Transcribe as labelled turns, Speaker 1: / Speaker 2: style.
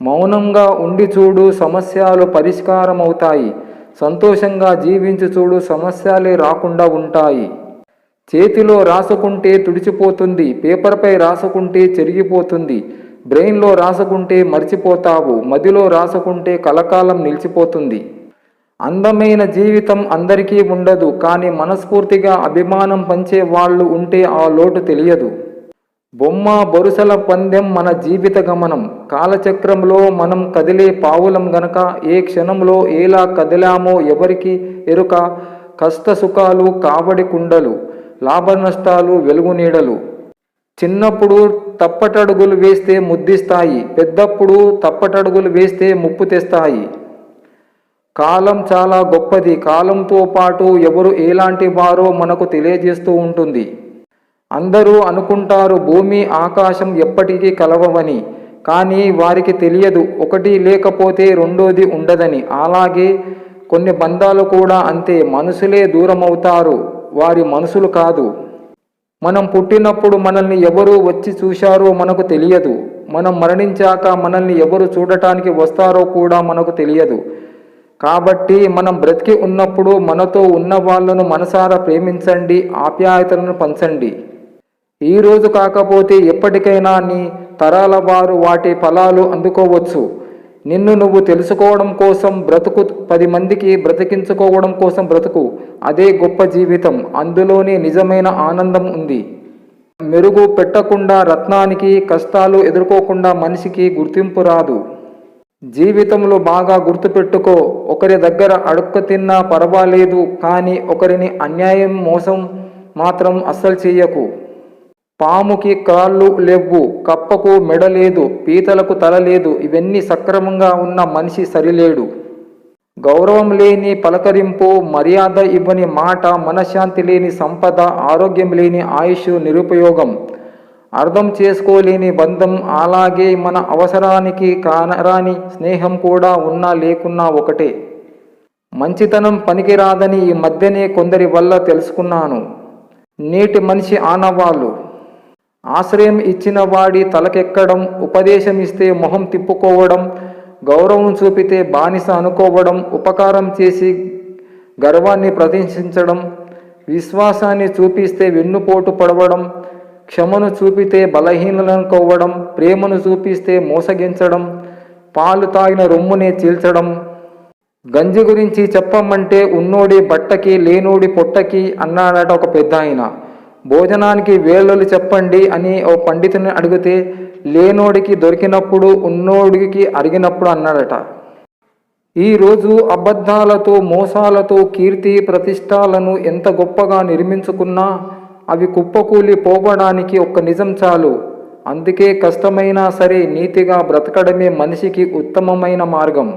Speaker 1: మౌనంగా ఉండి చూడు, సమస్యలు పరిష్కారమవుతాయి. సంతోషంగా జీవించి చూడు, సమస్యలే రాకుండా ఉంటాయి. చేతిలో రాసుకుంటే తుడిచిపోతుంది, పేపర్పై రాసుకుంటే చెరిగిపోతుంది. బ్రెయిన్లో రాసుకుంటే మర్చిపోతావు, మదిలో రాసుకుంటే కలకాలం నిలిచిపోతుంది. అందమైన జీవితం అందరికీ ఉండదు, కానీ మనస్ఫూర్తిగా అభిమానం పంచే వాళ్ళు ఉంటే ఆ లోటు తెలియదు. బొమ్మ బొరుసల పందెం మన జీవిత గమనం. కాలచక్రంలో మనం కదిలే పావులం గనక ఏ క్షణంలో ఎలా కదిలామో ఎవరికి ఎరుక. కష్ట సుఖాలు కావడి కుండలు, లాభ నష్టాలు వెలుగు నీడలు. చిన్నప్పుడు తప్పటడుగులు వేస్తే ముద్దిస్తాయి, పెద్దప్పుడు తప్పటడుగులు వేస్తే ముప్పు తెస్తాయి. కాలం చాలా గొప్పది, కాలంతో పాటు ఎవరు ఎలాంటి వారో మనకు తెలియజేస్తూ ఉంటుంది. అందరూ అనుకుంటారు భూమి ఆకాశం ఎప్పటికీ కలవవని, కానీ వారికి తెలియదు ఒకటి లేకపోతే రెండోది ఉండదని. అలాగే కొన్ని బంధాలు కూడా అంతే, మనుషులే దూరమవుతారు, వారి మనసులు కాదు. మనం పుట్టినప్పుడు మనల్ని ఎవరు వచ్చి చూశారో మనకు తెలియదు. మనం మరణించాక మనల్ని ఎవరు చూడటానికి వస్తారో కూడా మనకు తెలియదు. కాబట్టి మనం బ్రతికి ఉన్నప్పుడు మనతో ఉన్న వాళ్ళను మనసారా ప్రేమించండి, ఆప్యాయతలను పంచండి. ఈరోజు కాకపోతే ఎప్పటికైనా నీ తరాల వారు వాటి ఫలాలు అందుకోవచ్చు. నిన్ను నువ్వు తెలుసుకోవడం కోసం బ్రతుకు, 10 మందికి బ్రతికించుకోవడం కోసం బ్రతుకు. అదే గొప్ప జీవితం, అందులోనే నిజమైన ఆనందం ఉంది. మెరుగు పెట్టకుండా రత్నానికి, కష్టాలు ఎదుర్కోకుండా మనిషికి గుర్తింపు రాదు. జీవితంలో బాగా గుర్తుపెట్టుకో, ఒకరి దగ్గర అడుక్క తిన్నా పర్వాలేదు, కానీ ఒకరిని అన్యాయం మోసం మాత్రం అస్సలు చెయ్యకు. పాముకి కాళ్ళు లేవు, కప్పకు మెడ లేదు, పీతలకు తల లేదు. ఇవన్నీ సక్రమంగా ఉన్న మనిషి సరిలేడు. గౌరవం లేని పలకరింపు, మర్యాద ఇవ్వని మాట, మనశ్శాంతి లేని సంపద, ఆరోగ్యం లేని ఆయుష్ నిరుపయోగం, అర్థం చేసుకోలేని బంధం, అలాగే మన అవసరానికి కానరాని స్నేహం కూడా ఉన్నా లేకున్నా ఒకటే. మంచితనం పనికిరాదని ఈ మధ్యనే కొందరి వల్ల తెలుసుకున్నాను. నేటి మనిషి ఆనవాళ్ళు. ఆశ్రయం ఇచ్చిన వాడి తలకెక్కడం, ఉపదేశం ఇస్తే మొహం తిప్పుకోవడం, గౌరవం చూపితే బానిస అనుకోవడం, ఉపకారం చేసి గర్వాన్ని ప్రదర్శించడం, విశ్వాసాన్ని చూపిస్తే వెన్నుపోటు పడవడం, క్షమను చూపితే బలహీనలనుకోవడం, ప్రేమను చూపిస్తే మోసగించడం, పాలు తాగిన రొమ్మునే చీల్చడం. గంజి గురించి చెప్పమంటే ఉన్నోడి బట్టకి లేనోడి పొట్టకి అన్నాడట ఒక పెద్ద ఆయన. భోజనానికి వేళలు చెప్పండి అని ఓ పండితుని అడిగితే లేనోడికి దొరికినప్పుడు ఉన్నోడికి అరిగినప్పుడు అన్నాడట. ఈరోజు అబద్ధాలతో మోసాలతో కీర్తి ప్రతిష్టాలను ఎంత గొప్పగా నిర్మించుకున్నా అవి కుప్పకూలి పోవడానికి ఒక్క నిజం చాలు. అందుకే కష్టమైనా సరే నీతిగా బ్రతకడమే మనిషికి ఉత్తమమైన మార్గం.